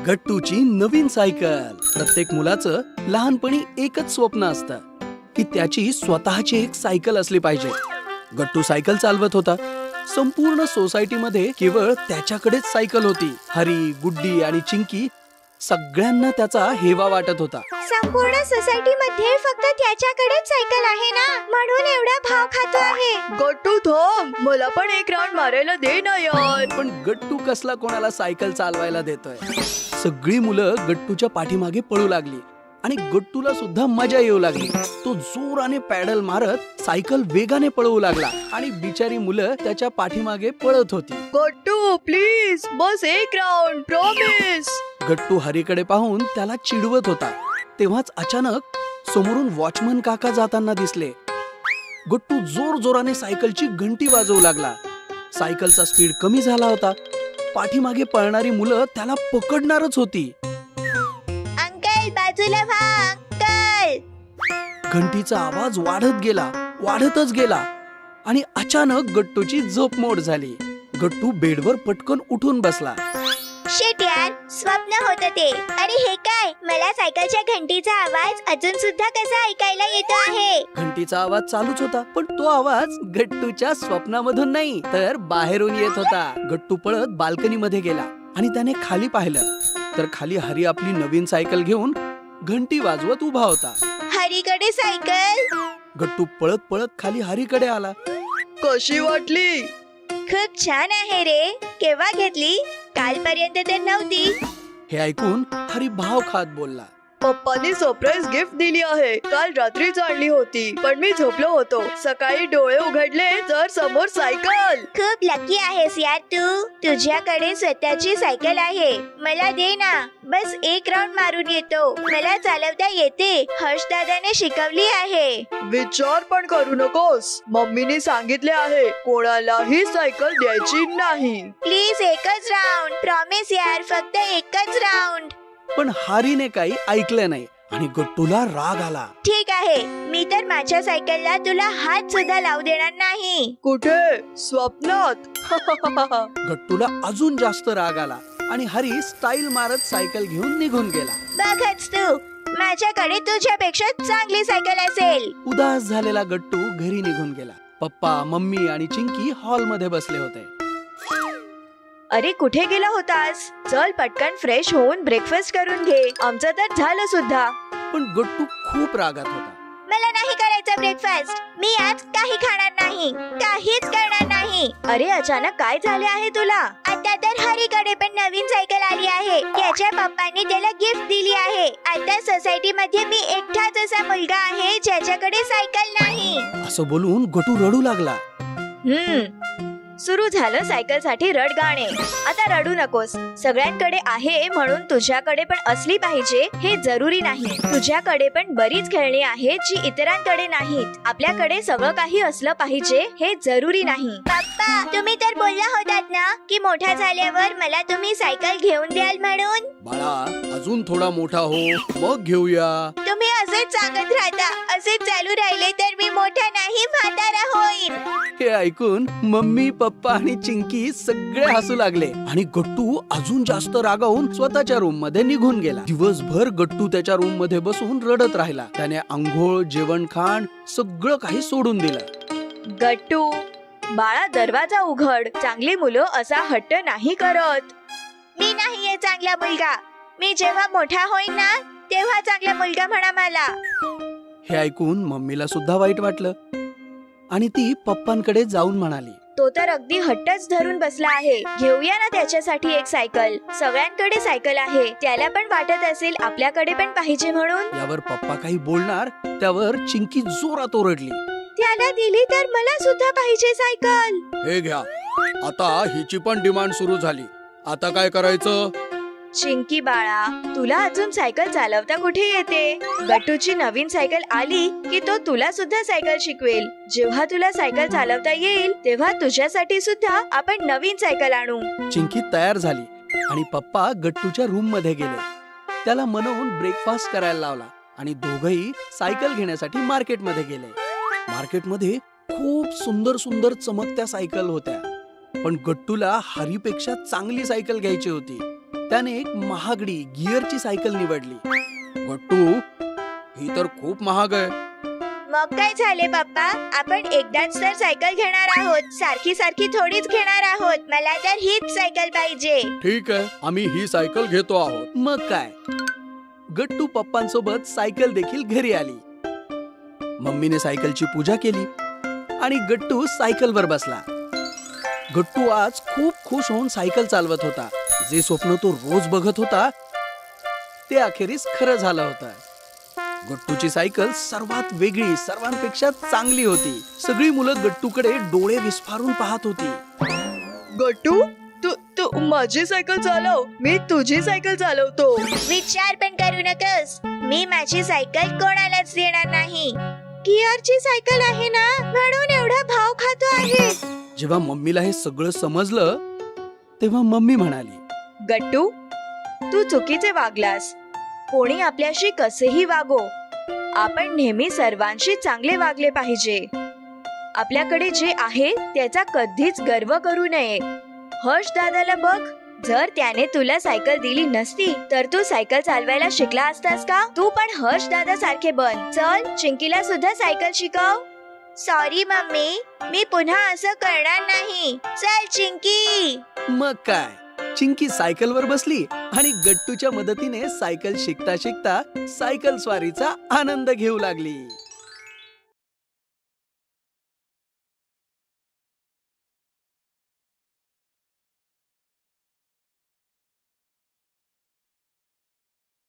गट्टूची नवीन cycle. प्रत्येक मुलाचं लहानपणी एकच स्वप्न असतं की त्याची स्वतःची एक सायकल असली पाहिजे. गट्टू सायकल चालवत होता. संपूर्ण सोसायटीमध्ये केवळ त्याच्याकडेच सायकल होती. हरी, गुड्डी आणि चिंकी सगळ्यांना त्याचा हेवा वाटत होता. संपूर्ण सोसायटी मध्ये फक्त त्याच्याकडेच सायकल आहे ना, म्हणून एवढा भाव खातो आहे. गट्टू थांब, मला पण एक राऊंड मारायला दे ना यार. पण गट्टू कसला कोणाला सायकल चालवायला देतोय. सगळी मुलं गट्टूच्या पाठीमागे पळू लागली आणि गट्टूला सुद्धा मजा येऊ लागली. तो जोराने पॅडल मारत सायकल वेगाने पळवू लागला आणि बिचारी मुलं त्याच्या पाठीमागे पळत होती. गट्टू प्लीज, बस एक राऊंड, प्रॉमिस. गट्टू हरीकडे पाहून त्याला चिडवत होता. तेव्हाच अचानक समोरून वॉचमन काका जाताना दिसले. गट्टू जोर जोराने सायकलची घंटी वाजवू लागला. सायकलचा स्पीड कमी झाला होता. पाठीमागे पळणारी मुलं त्याला पकडणारच होती. अंकल बाजूला व्हा अंकल. घंटीचा आवाज वाढतच गेला आणि अचानक गट्टूची झोप मोड झाली. गट्टू बेडवर पटकन उठून बसला. शिट यार, स्वप्न होतं ते. अरे हे काय, मला सायकलच्या घंटीचा आवाज अजून सुद्धा कसा ऐकायला येतो आहे. घंटीचा आवाज चालूच होता, पण तो आवाज गट्टूच्या स्वप्नामधून नाही तर बाहेरून येत होता. गट्टू पळत बाल्कनी मध्ये गेला आणि त्याने खाली पाहिलं तर खाली हरी आपली नवीन सायकल घेऊन घंटी वाजवत उभा होता. हरीकडे सायकल. गट्टू पळत पळत खाली हरीकडे आला. कशी वाटली? खूप छान आहे रे. केव्हा घेतली? कालपर्यंत तर नव्हती. हे ऐकून हरी भाव खात बोलला. पप्पानी सरप्राईज गिफ्ट दिली आहे. काल रात्रीच आणली होती, पण मी झोपलो होतो. सकाळी डोळे उघडले तर समोर सायकल. खूप लकी आहेस यार तू. तुझ्याकडे स्वतःची सायकल आहे. मला दे ना, बस एक राऊंड मारून येतो. मला चालवता येते. हर्ष दादाने शिकवली आहे. विचार पण करू नकोस. मम्मीने सांगितले आहे कोणालाही सायकल द्यायची नाही. प्लीज एकच राऊंड, प्रॉमिस यार, फक्त एकच राऊंड. पण हरीने काही ऐकलं नाही आणि गट्टूला राग आला. ठीक आहे, मी तर माझ्या सायकलला तुला हात सुद्धा लावू देणार नाही. कुठे? स्वप्नात. गट्टूला अजून जास्त राग आला आणि हरी स्टाईल मारत सायकल घेऊन निघून गेला. बघच तू, माझ्याकडे तुझ्यापेक्षा चांगली सायकल असेल. उदास झालेला गट्टू घरी निघून गेला. पप्पा, मम्मी आणि चिंकी हॉल मध्ये बसले होते. अरे कुठे गेला होतास? चल पटकन फ्रेश होऊन ब्रेकफास्ट करून घे. आमचं तर झालं सुद्धा. पण गट्टू खूप रागात होता. मला नाही करायचा ब्रेकफास्ट. मी आज काही खाणार नाही, काहीच करणार नाही. अरे अचानक काय झाले आहे तुला? आता तर हरीकडे पण नवीन सायकल आली आहे. त्याच्या पप्पांनी त्याला गिफ्ट दिली आहे. आता सोसायटी मध्ये मी एकटाच असा मुलगा आहे ज्याच्याकडे सायकल नाही. असं बोलून गट्टू रडू लागला. सुरू झालं सायकल साठी रडगाणे. आता रडू नकोस. सगळ्यांकडे आहे म्हणून तुझ्याकडे पण असली पाहिजे हे जरुरी नाही. तुझ्याकडे पण बरीच खेळणी आहेत जी इतरांकडे नाहीत. आपल्याकडे सगळं काही असलं पाहिजे हे जरुरी नाही. पप्पा, तुम्ही तर बोलला होतात ना की मोठा झाल्यावर मला तुम्ही सायकल घेऊन द्याल म्हणून. बाळा, अजून थोडा मोठा हो, मग घेऊया. तुम्ही असेच सांगत राहता. असेच चालू राहिले तर मी मोठा नाही, म्हातारा होईन. हे ऐकून मम्मी, पप्पा आणि चिंकी सगळे हसू लागले आणि गट्टू अजून जास्त रागावून स्वतःच्या रूम मध्ये निघून गेला. दिवसभर गट्टू त्याच्या रूम मध्ये बसून रडत राहिला. त्याने आंघोळ, जेवण, खाण सगळं काही सोडून दिलं. गट्टू बाळा, दरवाजा उघड. चांगली मुलं असा हट्ट नाही करत. मी नाहीये चांगला मुलगा. मी जेव्हा मोठा होईन ना तेव्हा चांगला मुलगा म्हणा मला. हे ऐकून मम्मीला सुद्धा वाईट वाटलं आणि ती पप्पांकडे जाऊन म्हणाली. तो तर अगदी हट्टच धरून बसला आहे. घेऊया ना त्याच्यासाठी एक सायकल. सगळ्यांकडे सायकल आहे. त्याला पण वाटत असेल आपल्याकडे पण पाहिजे म्हणून. यावर पप्पा काही बोलणार त्यावर चिंकी जोरात ओरडली. त्याला दिली तर मला सुद्धा पाहिजे सायकल. हे घ्या, आता हिची पण डिमांड सुरू झाली. आता काय करायचं? चिंकी बाळा, तुला अजून सायकल चालवता कुठे येते? गट्टूची नवीन सायकल आली की तो तुला सुद्धा सायकल शिकवेल. जेव्हा तुला सायकल चालवता येईल तेव्हा तुझ्यासाठी सुद्धा आपण नवीन सायकल आणू. चिंकी तयार झाली आणि पप्पा गट्टूच्या रूम मध्ये गेले. त्याला मनवून ब्रेकफास्ट करायला लावला आणि दोघही सायकल घेण्यासाठी मार्केट मध्ये गेले. मार्केटमध्ये खूप सुंदर सुंदर चमकत्या सायकल होत्या, पण गट्टूला हरीपेक्षा चांगली सायकल घ्यायची होती. त्याने एक महागडी गिअरची सायकल निवडली. गट्टू, ही तर खूप महाग आहे. मग काय झाले पप्पा, आपण एकदाच तर सायकल घेणार आहोत, सारखी सारखी थोडीच घेणार आहोत. मला तर हीच सायकल पाहिजे. ठीक आहे, आम्ही ही सायकल घेतो आहोत. मग काय, गट्टू पप्पांसोबत सायकल देखील घरी आली. मम्मीने सायकलची पूजा केली आणि गट्टू सायकलवर बसला. गट्टू आज खूप खुश होऊन सायकल चालवत होता. जे स्वप्न तो रोज बघत होता ते अखेरीस खरं झालं होतं. गट्टूची सायकल सर्वात वेगळी, सर्वांपेक्षा चांगली होती. सगळी मुलं गट्टूकडे डोळे विस्फारून पाहत होती. गट्टू, तू माझी सायकल चालव, मी तुझी सायकल चालवतो. विचार पण करू नकोस, मी माझी सायकल कोणालाच देणार नाही. गिअरची सायकल आहे ना, म्हणून एवढा भाव खातो आहे. जेव्हा मम्मीला हे सगळं समजलं तेव्हा मम्मी म्हणाली, गट्टू, तू चुकीचे वागलास. कोणी आपल्याशी कसेही वागो, आपण नेहमी सर्वांशी चांगले वागले पाहिजे. आपल्याकडे जे आहे त्याचा कधीच गर्व करू नये. हर्ष दादाला बघ, जर त्याने तुला सायकल दिली नसती तर तू सायकल चालवायला शिकला असतास का? तू पण हर्ष दादा सारखे बन. चल, चिंकीला सुद्धा सायकल शिकव. सॉरी मम्मी, मी पुन्हा असं करणार नाही. चल चिंकी. मग काय, चिंकी सायकलवर बसली आणि गट्टूच्या मदतीने सायकल शिकता शिकता सायकल स्वारीचा आनंद घेऊ लागली.